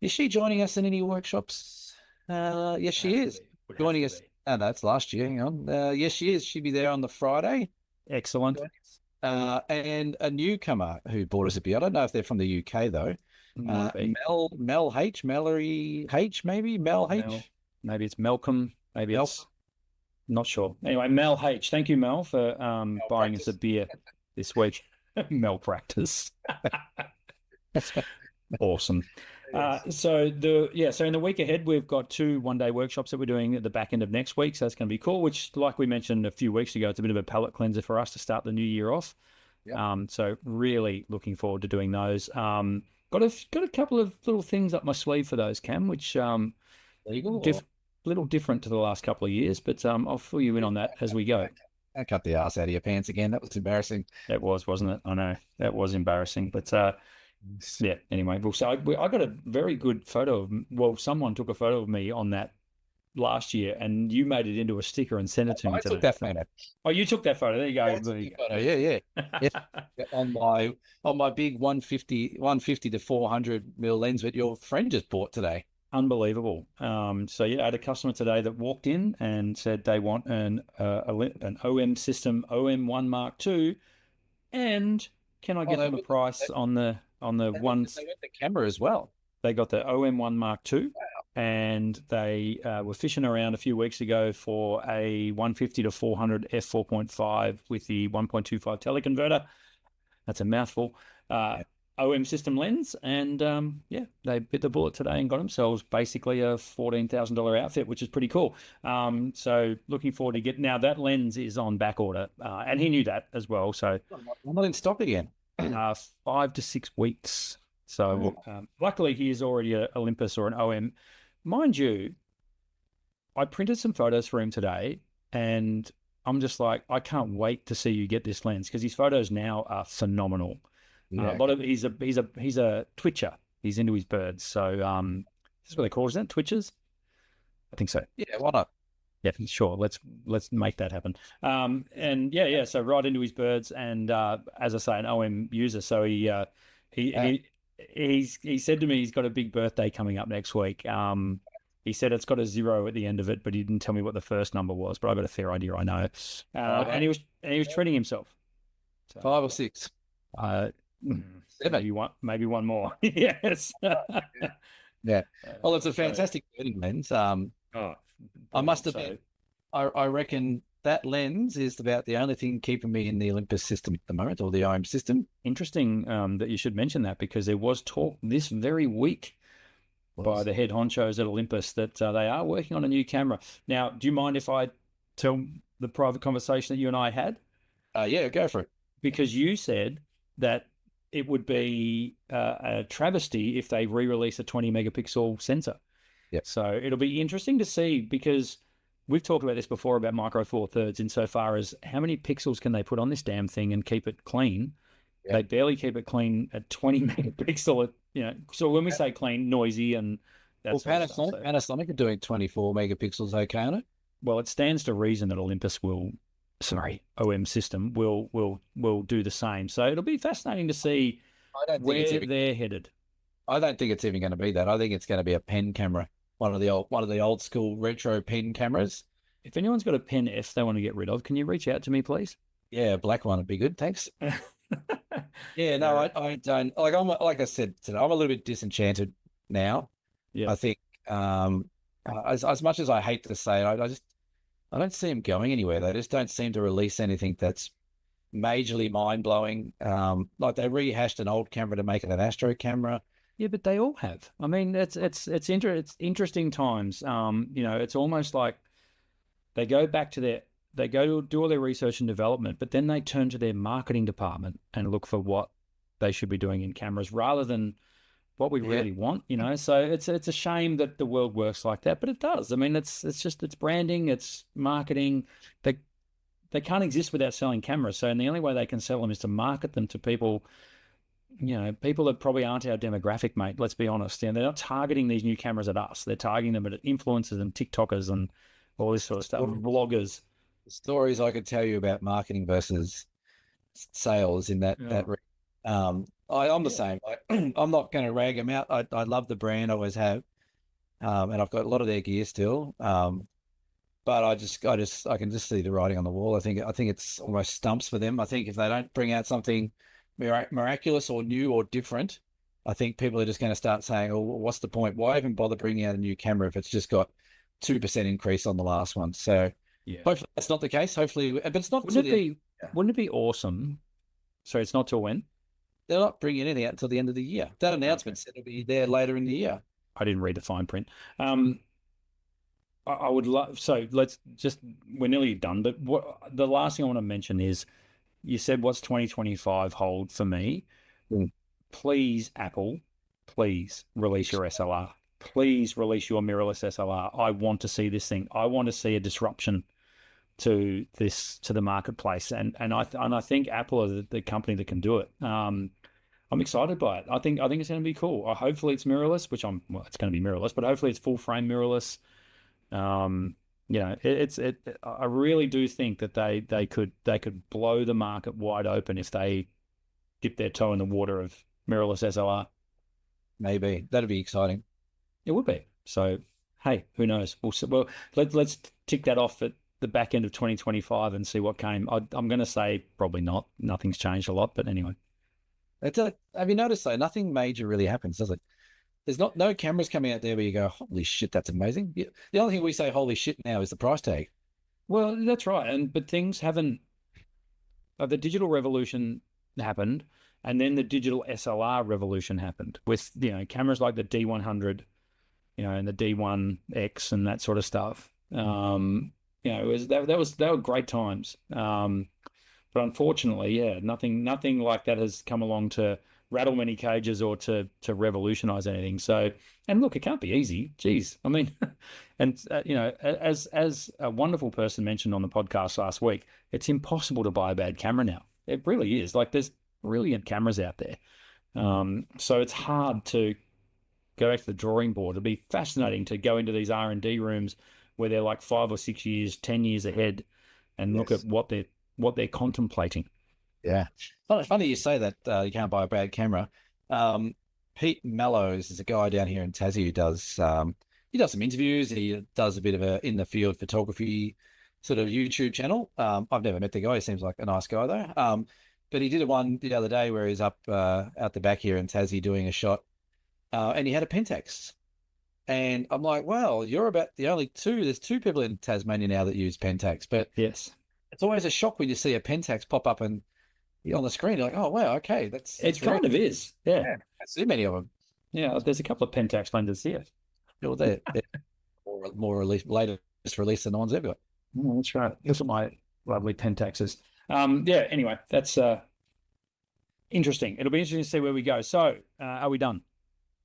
Is she joining us in any workshops? Yes, she is. Joining us. Oh, no, that's last year. Hang on. Yes, she is. She'll be there on the Friday. Excellent. And a newcomer who bought us a beer. I don't know if they're from the UK though. Mallory H, maybe Mel H. Maybe it's Malcolm. Maybe it's not sure. Anyway, Mel H. Thank you, Mel, for buying us a beer this week. Malpractice. Awesome. So in the week ahead, we've got 2 one-day workshops that we're doing at the back end of next week. So that's going to be cool, which, like we mentioned a few weeks ago, it's a bit of a palate cleanser for us to start the new year off. Yep. So really looking forward to doing those. Got a couple of little things up my sleeve for those, Cam, which little different to the last couple of years, but I'll fill you in on that as we go. I cut the ass out of your pants again. That was embarrassing. That was, wasn't it? I know that was embarrassing, but yeah. Anyway, so I got a very good photo of. Someone took a photo of me on that last year, and you made it into a sticker and sent it to me. I took that photo. Oh, you took that photo. There you go. Yeah. on my big 150 to 400 mil lens that your friend just bought today. Unbelievable. So yeah, I had a customer today that walked in and said they want an OM system OM1 Mark II, and can I Oh, get them a price on the ones? they went the camera as well. They got the OM1 Mark II, and they were fishing around a few weeks ago for a 150 to 400 f4.5 with the 1.25 teleconverter. That's a mouthful. Yeah. OM system lens, and yeah, they bit the bullet today and got themselves basically a $14,000 outfit, which is pretty cool. So looking forward to getting now that lens is on back order, and he knew that as well. So I'm not in stock again. 5 to 6 weeks. So Oh, luckily he is already a Olympus or an OM, mind you. I printed some photos for him today, and I'm just like, I can't wait to see you get this lens because his photos now are phenomenal. A yeah. lot of he's a twitcher. He's into his birds. So this is what they call it, isn't it? Twitchers? I think so. Yeah, why not? Yeah, sure. Let's make that happen. And yeah. So right into his birds, and as I say, an OM user. So he Yeah. he said to me he's got a big birthday coming up next week. He said it's got a 0 at the end of it, but he didn't tell me what the first number was. But I got a fair idea, I know. And he was treating himself. So, 5 or 6. uh, 7. maybe one more. Yes. Yeah. Well, it's a fantastic birding lens. Oh, I must so, admit, I reckon that lens is about the only thing keeping me in the Olympus system at the moment, or the OM system. interesting that you should mention that because there was talk this very week by the head honchos at Olympus that they are working on a new camera. Now, do you mind if I tell the private conversation that you and I had? Yeah, go for it. Because you said that it would be a travesty if they re-release a 20 megapixel sensor. Yep. So it'll be interesting to see because we've talked about this before about Micro Four Thirds insofar as how many pixels can they put on this damn thing and keep it clean. Yep. They barely keep it clean at 20 megapixel. So when we say clean, noisy and that Well, sort of stuff. So, Panasonic are doing 24 megapixels okay on it. well, it stands to reason that Olympus OM system will do the same. So it'll be fascinating to see I don't think where they're headed. I don't think it's even going to be that. I think it's going to be a pen camera, one of the old school retro pen cameras. If anyone's got a Pen F they want to get rid of, can you reach out to me, please? Yeah, a black one would be good. Thanks. Yeah, no, I don't like I said today, I'm a little bit disenchanted now. Yeah. I think as much as I hate to say it, I don't see them going anywhere. They just don't seem to release anything that's majorly mind blowing. Like they rehashed an old camera to make it an Astro camera. Yeah, but they all have. I mean, it's interesting times. It's almost like they go back to they go do all their research and development, but then they turn to their marketing department and look for what they should be doing in cameras rather than what we really want. So it's a shame that the world works like that, but it does. I mean, it's branding, it's marketing. They can't exist without selling cameras. So, and the only way they can sell them is to market them to people. People that probably aren't our demographic, mate. Let's be honest. They're not targeting these new cameras at us. They're targeting them at influencers and TikTokers and all this sort of stuff. Vloggers. The stories I could tell you about marketing versus sales in that I'm the same. I'm not going to rag them out. I love the brand, I always have, and I've got a lot of their gear still. But I can just see the writing on the wall. I think it's almost stumps for them. I think if they don't bring out something miraculous or new or different, I think people are just going to start saying, "Oh, what's the point? Why even bother bringing out a new camera if it's just got 2% increase on the last one?" So hopefully that's not the case. Hopefully, but it's not. Wouldn't it be awesome? Sorry, it's not till when? They're not bringing anything out until the end of the year. That announcement said it'll be there later in the year. I didn't read the fine print. I would love. So we're nearly done. But the last thing I want to mention is, you said what's 2025 hold for me? Please, Apple, please release your SLR. Please release your mirrorless SLR. I want to see this thing. I want to see a disruption to the marketplace, and I think Apple are the company that can do it. I'm excited by it. I think it's going to be cool. Hopefully it's mirrorless, it's going to be mirrorless, but hopefully it's full frame mirrorless. I really do think that they could blow the market wide open if they dip their toe in the water of mirrorless SLR. Maybe that'd be exciting. It would be. So, hey, who knows? We'll see. Well, let's tick that off at the back end of 2025 and see what came. I'm going to say probably not. Nothing's changed a lot, but anyway. Have you noticed though? Nothing major really happens, does it? There's no cameras coming out there where you go, holy shit, that's amazing. The only thing we say, holy shit, now is the price tag. Well, that's right. But things haven't. The digital revolution happened, and then the digital SLR revolution happened with cameras like the D100, and the D1X and that sort of stuff. It was they were great times. But unfortunately, yeah, nothing like that has come along to rattle many cages or to revolutionize anything. So, and look, it can't be easy. Geez, I mean, and as a wonderful person mentioned on the podcast last week, it's impossible to buy a bad camera now. It really is. Like, there's brilliant cameras out there. So it's hard to go back to the drawing board. It'll be fascinating to go into these R&D rooms where they're like 5 or 6 years, 10 years ahead, and look at what they're contemplating. Yeah. Funny you say that you can't buy a bad camera. Pete Mellows is a guy down here in Tassie who does some interviews. He does a bit of a in the field photography sort of YouTube channel. I've never met the guy. He seems like a nice guy though. But he did one the other day where he's up out the back here in Tassie doing a shot, and he had a Pentax. And I'm like, well, you're about the only two. There's 2 people in Tasmania now that use Pentax, but yes, it's always a shock when you see a Pentax pop up and on the screen. You're like, oh wow, okay, that's it kind of is. Yeah. Can't see many of them. Yeah, there's a couple of Pentax lenses here. Well, they're more latest release than the ones they've got. Oh, that's right. Those are my lovely Pentaxes. Yeah. Anyway, that's interesting. It'll be interesting to see where we go. So, are we done?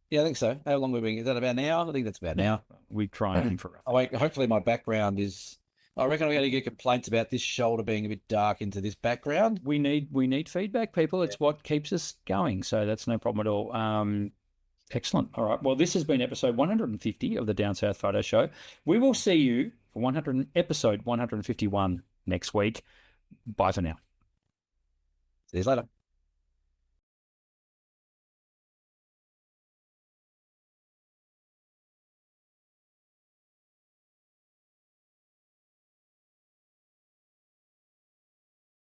Yeah, I think so. How long have we been? Is that about now? I think that's about now. We try and for. Hopefully, my background is. I reckon I'm going to get complaints about this shoulder being a bit dark into this background. We need feedback, people. It's what keeps us going. So that's no problem at all. Excellent. All right. Well, this has been episode 150 of the Down South Photo Show. We will see you for episode 151 next week. Bye for now. See you later.